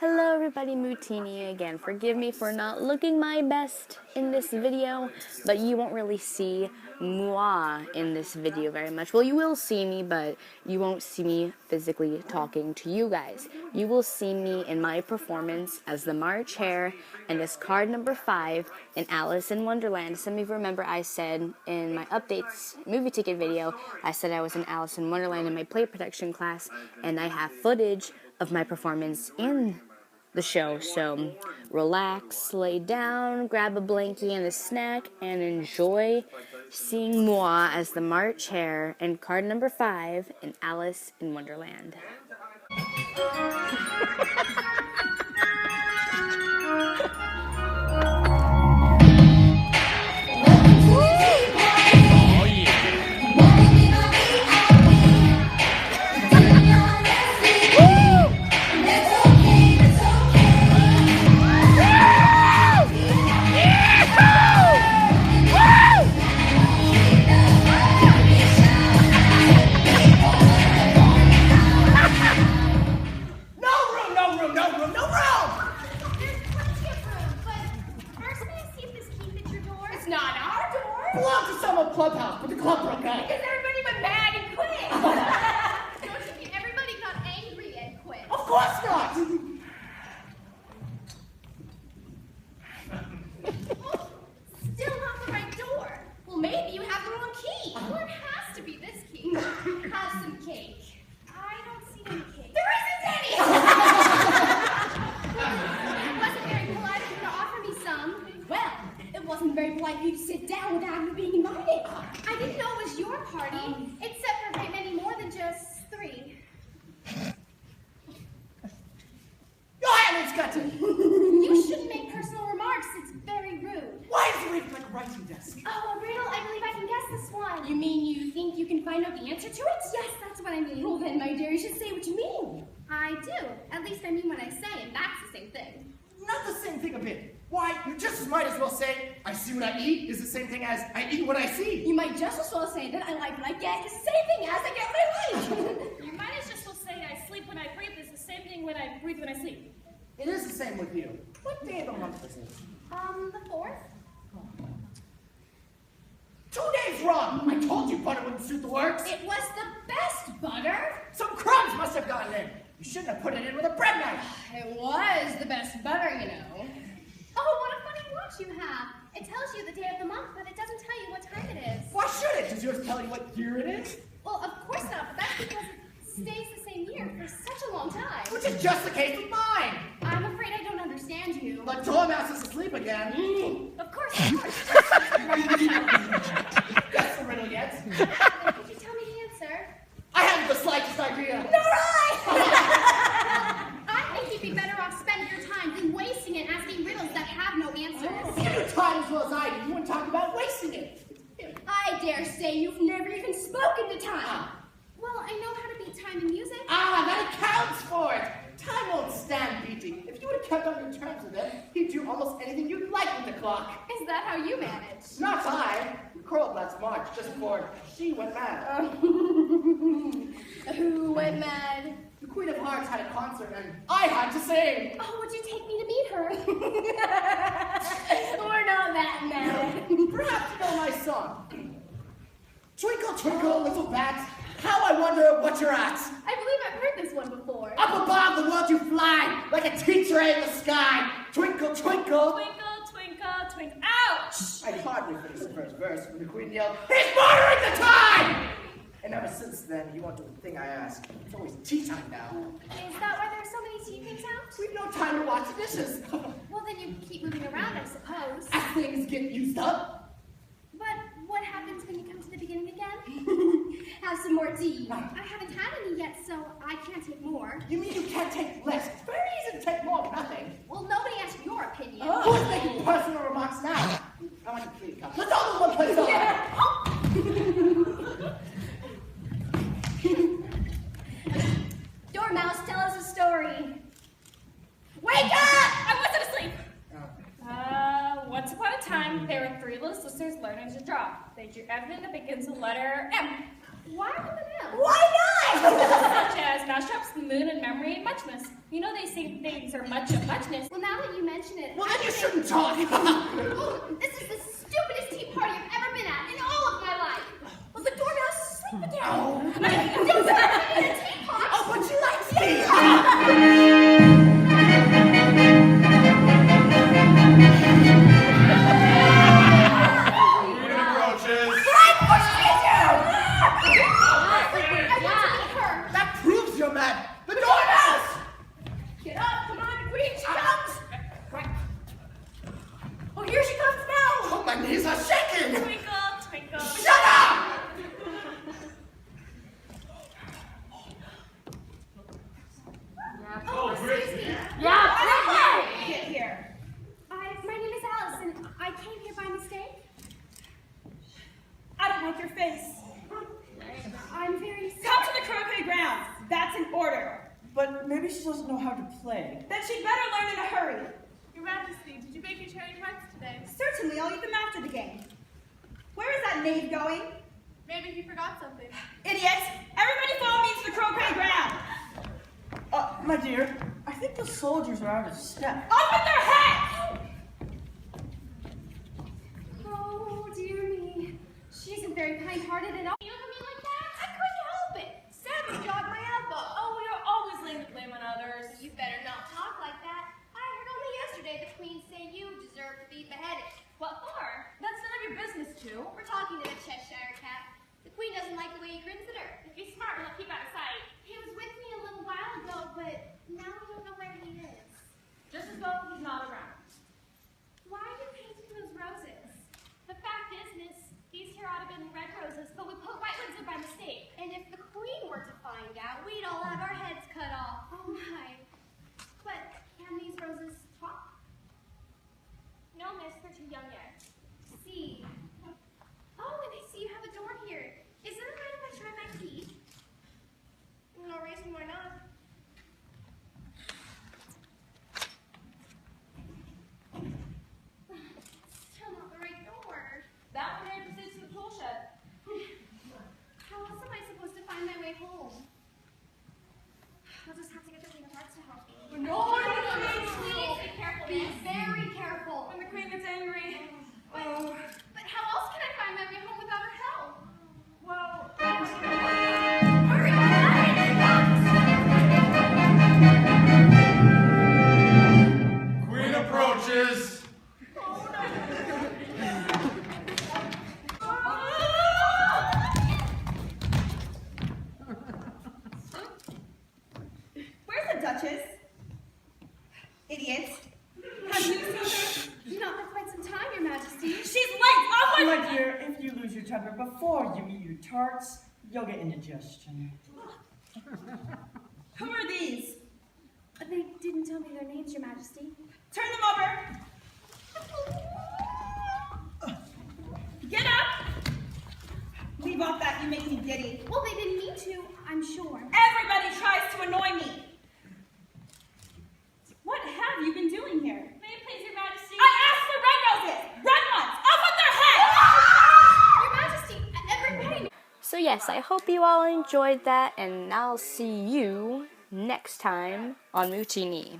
Hello everybody, Mootini again. Forgive me for not looking my best in this video, but you won't really see moi in this video very much. Well, you will see me, but you won't see me physically talking to you guys. You will see me in my performance as the March Hare and as card number 5 in Alice in Wonderland. Some of you remember I said in my updates movie ticket video, I said I was in Alice in Wonderland in my play protection class, and I have footage of my performance in the show. So relax, lay down, grab a blankie and a snack, and enjoy seeing moi as the March Hare and card number 5 in Alice in Wonderland. Clubhouse, but the club broke up. Because everybody went mad and quit. Don't you mean everybody got angry and quit? Of course not. Still not the right door. Well, maybe you have the wrong key. Well, it has to be this key. Have some cake. I don't see any cake. There isn't any. It wasn't very polite of you to offer me some. Well, it wasn't very polite of you to sit down without me being invited. I didn't know it was your party, except for a great many more than just 3. Your Heaven's got to. You shouldn't make personal remarks. It's very rude. Why is the reading like a writing desk? Oh, a riddle. I believe I can guess this one. You mean you think you can find out the answer to it? Yes, that's what I mean. Well, then, my dear, you should say what you mean. I do. At least I mean what I say, and that's the same thing. Not the same thing a bit. Why, you just as might as well say, I see what I eat is the same thing as I eat what I see. You might just as well say that I like what I get is the same thing as I get what I like. You might as just well say I sleep when I breathe is the same thing when I breathe when I sleep. It is the same with you. What day of the month is it? The 4th? 2 days wrong. I told you butter wouldn't suit the works. It was the best butter. Some crumbs must have gotten in. You shouldn't have put it in with a bread knife. It was the best butter, you know. Oh, what a funny watch you have. It tells you the day of the month, but it doesn't tell you what time it is. Why should it? Does yours tell you what year it is? Well, of course not, but that's because it stays the same year for such a long time. Which is just the case with mine. I'm afraid I don't understand you. The dormouse is asleep again. Of course, of course. That's the riddle yet. Could you tell me the answer? I haven't the slightest idea. Nor I! I think you'd be better off spending your time than wasting it asking riddles that have no answers. You knew time as well as I do. You wouldn't talk about wasting it. I dare say you've never even spoken to time. Well, I know how to beat time in music. That accounts for it. Time won't stand beating. If you would have kept on your terms with it, he'd do almost anything you'd like with the clock. Is that how you manage? Not I. We quarreled last March just before she went mad. Who went mad? The Queen of Hearts had a concert and I had to sing. Oh, would you take me to meet her? We're not that mad. Perhaps you know my song. Twinkle, twinkle, little bat, how I wonder what you're at. I believe I've heard this one before. Up above the world you fly, like a teacher in the sky. Twinkle, twinkle. Twinkle, twinkle, twinkle. Ouch! I'd hardly finish the first verse when the Queen yelled, "He's murdering the time!" And ever since then, he won't do the thing I ask. It's always tea time now. Is that why there are so many tea things out? We've no time to watch the dishes. Well, then you keep moving around, I suppose. As things get used up. But what happens when you come to the beginning again? Have some more tea. I haven't had any yet, so I can't take more. You mean you can't take less? It's very easy to take more of nothing. Well, nobody asked your opinion. Who's making personal remarks now? I want you to please come. Let's all go one place over. Yeah. Oh. Dormouse, tell us a story. Wake up! I wasn't asleep. Once upon a time, there were 3 little sisters learning to draw. They drew everything that begins with the letter M. Why M&M's? Why not? Such as mashups, the moon, and memory, and muchness. You know they say things are much of muchness. Well, now that you mention it, Well, then you shouldn't talk. oh, this is the stupidest tea party I've ever been at in all of my life. Well, the dormouse is sleeping down. Don't start me in a teapot. Oh, but she likes tea. That proves you're mad. The dormouse! Get up, come on, Queen, she comes. Oh, here she comes now. Oh, my knees are shaking. Twinkle, twinkle. Shut up! Oh, excuse me. Get here. My name is Alice, and I came here by mistake. I don't like your face. I'm very Come sorry. to the croquet grounds. That's an order. But maybe she doesn't know how to play. Then she'd better learn in a hurry. Your Majesty, did you bake your cherry tarts today? Certainly, I'll eat them after the game. Where is that knave going? Maybe he forgot something. Idiots! Everybody follow me to the croquet ground. My dear, I think the soldiers are out of step. Off with their heads! Oh, dear me. She isn't very kind-hearted at all. You look at me like that? I couldn't help it. Sammy jogged my elbow. Oh, we are always laying the blame on others. You better not talk like that. I heard only yesterday the Queen say you deserve to be beheaded. What for? That's none of your business, too. We're talking to the Cheshire Cat. The Queen doesn't like the way he grins at her. If he's smart, we'll keep out of sight. He was with me a little while ago, but now I don't know where he is. Just as well he's not around. Why are you painting those roses? The fact is, miss, these here ought to have been red roses, but we put white ones in by mistake. And if the Queen were to find out, we'd all have our heads cut off. Oh my. But can these roses talk? No, miss, they're too young yet. See. Oh, and I see you have a door here. Is it alright if I try my key? No reason why not. Still not the right door. That one right proceeds to the tool shed. How else am I supposed to find my way home? I'll just have to get the Queen of Hearts to help me. No, Please be careful. Be very careful. When the queen gets angry. But how else can I find my way home without her help? Well, Hurry! Queen approaches. where's the Duchess? Idiots. Have you seen her? Not for quite some time, Your Majesty. She's late! Off with My dear, if you lose your temper before you eat your tarts, you'll get indigestion. Who are these? They didn't tell me their names, Your Majesty. Turn them over. Get up! Leave off that, you make me giddy. Well, they didn't mean to, I'm sure. Everybody tries to annoy me. What have you been doing here? May it please your Majesty? I asked for red roses! Red ones! Off with their heads! Your Majesty, everybody. So yes, I hope you all enjoyed that, and I'll see you next time on Muchini.